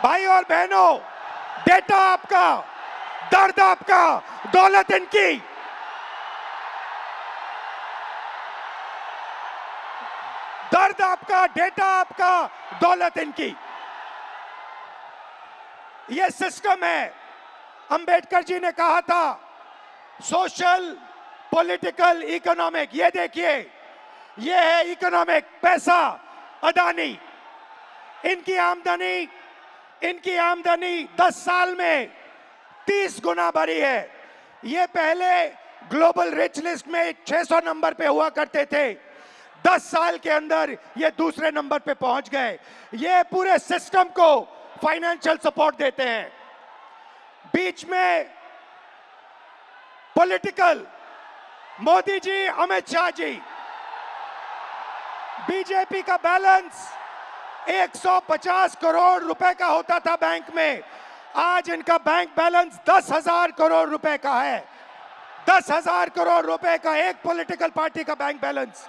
भाई और बहनों, डेटा आपका, दर्द आपका, दौलत इनकी। दर्द आपका, डेटा आपका, दौलत इनकी। ये सिस्टम है। अंबेडकर जी ने कहा था सोशल, पॉलिटिकल, इकोनॉमिक। ये देखिए, ये है इकोनॉमिक, पैसा, अदानी। इनकी आमदनी 10 साल में 30 गुना बढ़ी है। ये पहले ग्लोबल रिच लिस्ट में 600 नंबर पे हुआ करते थे, 10 साल के अंदर ये दूसरे नंबर पे पहुंच गए। ये पूरे सिस्टम को फाइनेंशियल सपोर्ट देते हैं। बीच में पॉलिटिकल, मोदी जी, अमित शाह जी। बीजेपी का बैलेंस 150 करोड़ रुपए का होता था बैंक में, आज इनका बैंक बैलेंस 10,000 करोड़ रुपए का है। 10,000 करोड़ रुपए का एक पॉलिटिकल पार्टी का बैंक बैलेंस।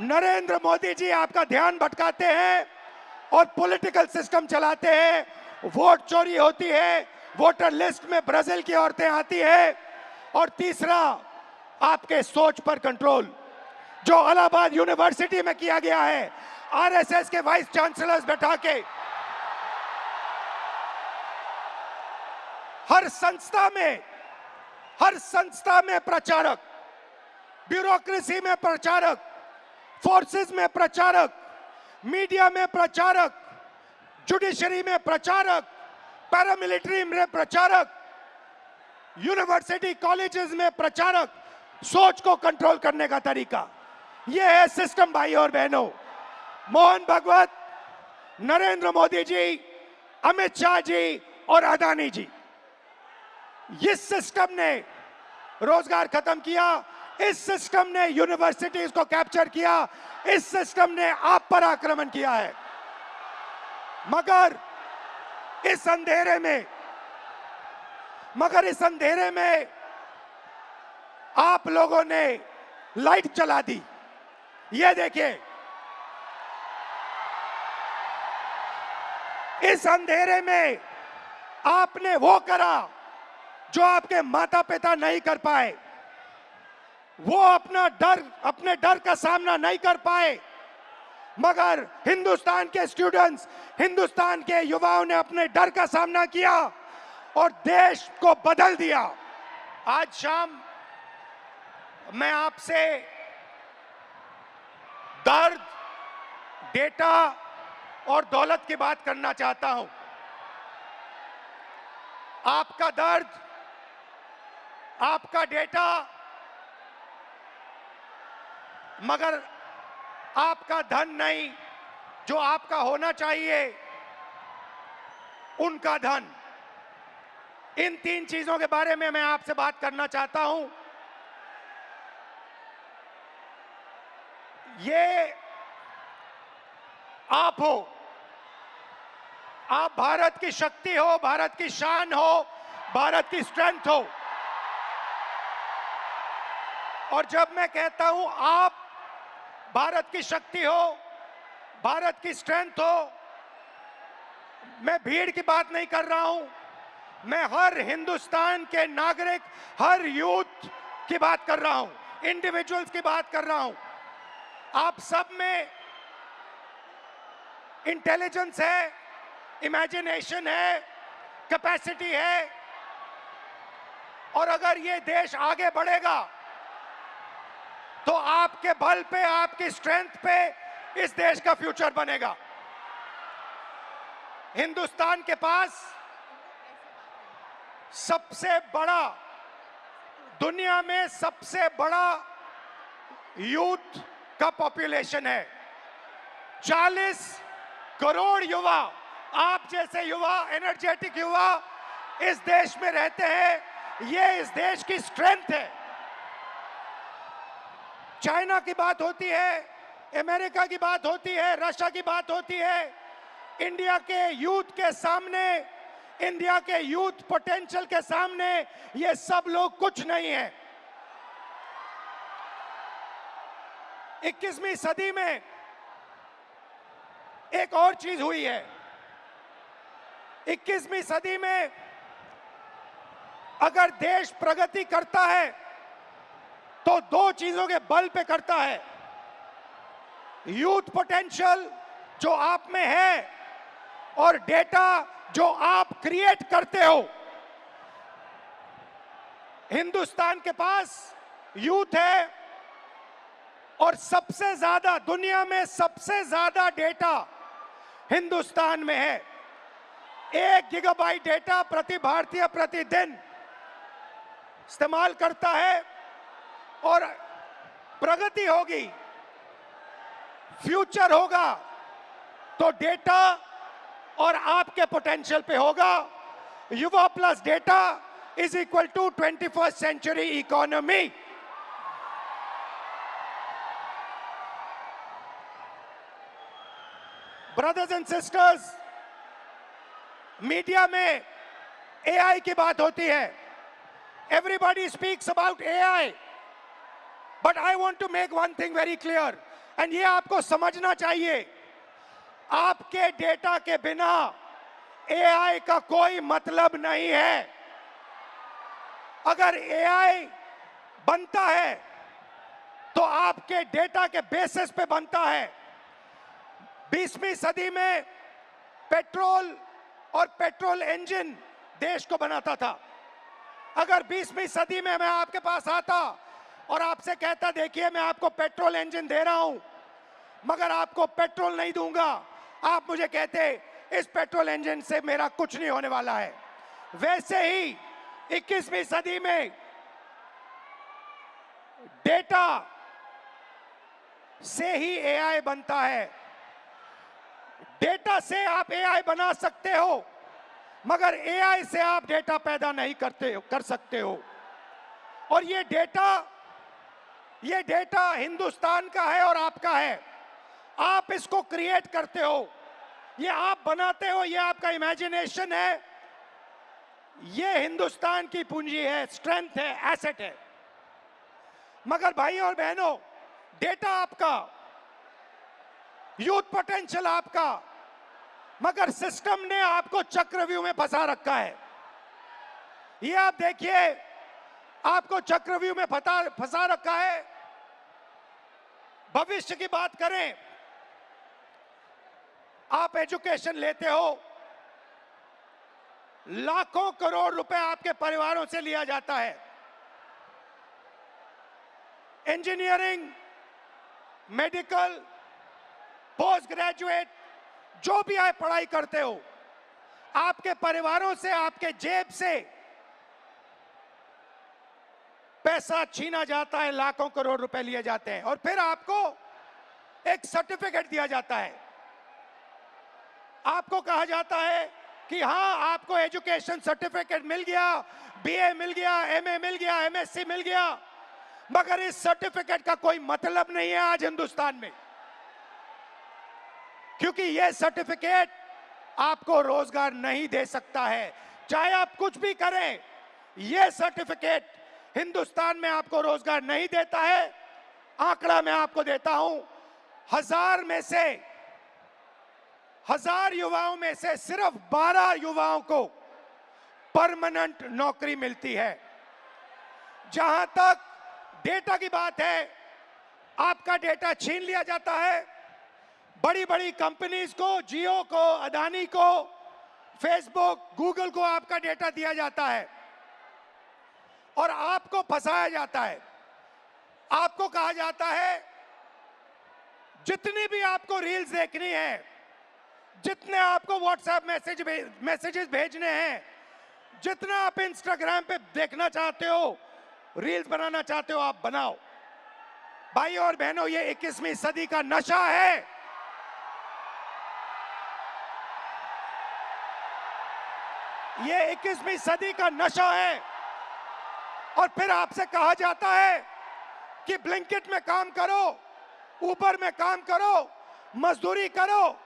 नरेंद्र मोदी जी आपका ध्यान भटकाते हैं और पॉलिटिकल सिस्टम चलाते हैं। वोट चोरी होती है, वोटर लिस्ट में ब्राजील की औरतें आती है। और तीसरा, आपके सोच पर कंट्रोल, जो इलाहाबाद यूनिवर्सिटी में किया गया है, आरएसएस के वाइस चांसलर्स बैठा के हर संस्था में प्रचारक, ब्यूरोक्रेसी में प्रचारक, फोर्सेस में प्रचारक, मीडिया में प्रचारक, जुडिशरी में प्रचारक, पैरामिलिट्री में प्रचारक, यूनिवर्सिटी कॉलेजेस में प्रचारक। सोच को कंट्रोल करने का तरीका यह है सिस्टम। भाई और बहनों, मोहन भगवत, नरेंद्र मोदी जी, अमित शाह जी और अदानी जी, इस सिस्टम ने रोजगार खत्म किया। इस सिस्टम ने यूनिवर्सिटीज को कैप्चर किया। इस सिस्टम ने आप पर आक्रमण किया है। मगर इस अंधेरे में आप लोगों ने लाइट जला दी। ये देखिए, इस अंधेरे में आपने वो करा जो आपके माता पिता नहीं कर पाए। वो अपने डर का सामना नहीं कर पाए, मगर हिंदुस्तान के स्टूडेंट्स, हिंदुस्तान के युवाओं ने अपने डर का सामना किया और देश को बदल दिया। आज शाम मैं आपसे दर्द, डेटा और दौलत की बात करना चाहता हूं। आपका दर्द, आपका डेटा, मगर आपका धन नहीं, जो आपका होना चाहिए, उनका धन। इन 3 चीजों के बारे में मैं आपसे बात करना चाहता हूं। ये आप हो, आप भारत की शक्ति हो, भारत की शान हो, भारत की स्ट्रेंथ हो। और जब मैं कहता हूं आप भारत की शक्ति हो, भारत की स्ट्रेंथ हो, मैं भीड़ की बात नहीं कर रहा हूं। मैं हर हिंदुस्तान के नागरिक, हर यूथ की बात कर रहा हूं, इंडिविजुअल्स की बात कर रहा हूं। आप सब में इंटेलिजेंस है, इमेजिनेशन है, कैपेसिटी है। और अगर ये देश आगे बढ़ेगा तो आपके बल पे, आपकी स्ट्रेंथ पे इस देश का फ्यूचर बनेगा। हिंदुस्तान के पास सबसे बड़ा, दुनिया में सबसे बड़ा यूथ का पॉपुलेशन है। 40 करोड़ युवा, आप जैसे युवा, एनर्जेटिक युवा इस देश में रहते हैं। ये इस देश की स्ट्रेंथ है। चाइना की बात होती है, अमेरिका की बात होती है, रशिया की बात होती है, इंडिया के यूथ के सामने, इंडिया के यूथ पोटेंशियल के सामने ये सब लोग कुछ नहीं है। 21वीं सदी में एक और चीज हुई है। 21वीं सदी में अगर देश प्रगति करता है तो दो चीजों के बल पे करता है। यूथ पोटेंशियल जो आप में है और डेटा जो आप क्रिएट करते हो। हिंदुस्तान के पास यूथ है और सबसे ज्यादा दुनिया में सबसे ज्यादा डेटा हिंदुस्तान में है। 1 गीगाबाइट डेटा प्रति भारतीय प्रतिदिन इस्तेमाल करता है और प्रगति होगी, फ्यूचर होगा तो डेटा और आपके पोटेंशियल पे होगा। युवा plus data is equal to 21st century economy. Brothers and sisters, media में एआई की बात होती है। Everybody speaks about AI, but I want to make one thing very clear, and ये आपको समझना चाहिए। आपके डेटा के बिना एआई का कोई मतलब नहीं है। अगर एआई बनता है तो आपके डेटा के बेसिस पे बनता है। 20वीं सदी में पेट्रोल और पेट्रोल इंजन देश को बनाता था। अगर 20वीं सदी में मैं आपके पास आता और आपसे कहता देखिए मैं आपको पेट्रोल इंजन दे रहा हूं मगर आपको पेट्रोल नहीं दूंगा, आप मुझे कहते इस पेट्रोल इंजन से मेरा कुछ नहीं होने वाला है। वैसे ही 21वीं सदी में डेटा से ही एआई बनता है। डेटा से आप एआई बना सकते हो मगर एआई से आप डेटा पैदा नहीं कर सकते हो। और ये डेटा हिंदुस्तान का है और आपका है। आप इसको क्रिएट करते हो, ये आप बनाते हो, ये आपका इमेजिनेशन है, ये हिंदुस्तान की पूंजी है, स्ट्रेंथ है, एसेट है। मगर भाई और बहनों, डेटा आपका, यूथ पोटेंशियल आपका, मगर सिस्टम ने आपको चक्रव्यूह में फंसा रखा है। ये आप देखिए, आपको चक्रव्यूह में फंसा रखा है। भविष्य की बात करें, आप एजुकेशन लेते हो, लाखों करोड़ रुपए आपके परिवारों से लिया जाता है। इंजीनियरिंग, मेडिकल, पोस्ट ग्रेजुएट, जो भी आप पढ़ाई करते हो, आपके परिवारों से, आपके जेब से पैसा छीना जाता है, लाखों करोड़ रुपए लिए जाते हैं और फिर आपको एक सर्टिफिकेट दिया जाता है। आपको कहा जाता है कि हाँ, आपको एजुकेशन सर्टिफिकेट मिल गया, बीए मिल गया, एमए मिल गया, एमएससी मिल गया, मगर इस सर्टिफिकेट का कोई मतलब नहीं है आज हिंदुस्तान में, क्योंकि यह सर्टिफिकेट आपको रोजगार नहीं दे सकता है। चाहे आप कुछ भी करें, यह सर्टिफिकेट हिंदुस्तान में आपको रोजगार नहीं देता है। आंकड़ा मैं आपको देता हूं, 1000 युवाओं में से सिर्फ 12 युवाओं को परमानेंट नौकरी मिलती है। जहां तक डेटा की बात है, आपका डेटा छीन लिया जाता है। बड़ी बड़ी कंपनीज को, जियो को, अदानी को, फेसबुक, गूगल को आपका डेटा दिया जाता है और आपको फंसाया जाता है। आपको कहा जाता है जितनी भी आपको रील्स देखनी है, जितने आपको व्हाट्सएप मैसेजेस भेजने हैं, जितना आप इंस्टाग्राम पे देखना चाहते हो, रील्स बनाना चाहते हो, आप बनाओ। भाई और बहनों, ये 21वीं सदी का नशा है। ये 21वीं सदी का नशा है। और फिर आपसे कहा जाता है कि ब्लिंकिट में काम करो, ऊबर में काम करो, मजदूरी करो,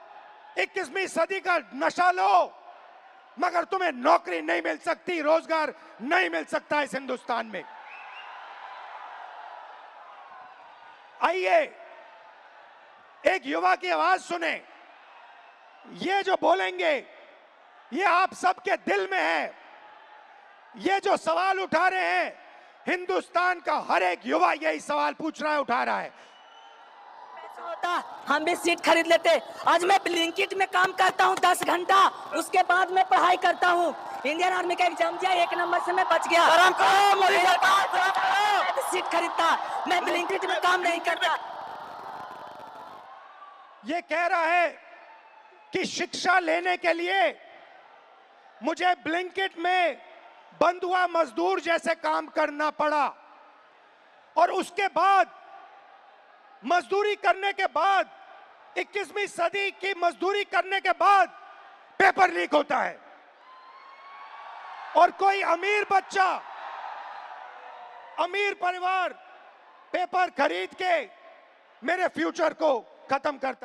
21वीं सदी का नशा लो, मगर तुम्हें नौकरी नहीं मिल सकती, रोजगार नहीं मिल सकता इस हिंदुस्तान में। आइए एक युवा की आवाज सुने। ये जो बोलेंगे ये आप सबके दिल में है। ये जो सवाल उठा रहे हैं, हिंदुस्तान का हर एक युवा यही सवाल पूछ रहा है, उठा रहा है। होता हम भी सीट खरीद लेते। आज मैं ब्लिंकिट में काम करता हूँ 10 घंटा, उसके बाद मैं पढ़ाई करता हूँ। इंडियन आर्मी का एग्जाम दिया, 1 नंबर से मैं बच गया। सीट खरीदता, मैं ब्लिंकिट में काम नहीं करता। ये कह रहा है कि शिक्षा लेने के लिए मुझे ब्लिंकिट में बंधुआ मजदूर जैसे काम करना पड़ा, और उसके बाद मजदूरी करने के बाद 21वीं सदी की मजदूरी करने के बाद पेपर लीक होता है, और कोई अमीर बच्चा, अमीर परिवार पेपर खरीद के मेरे फ्यूचर को खत्म करता है।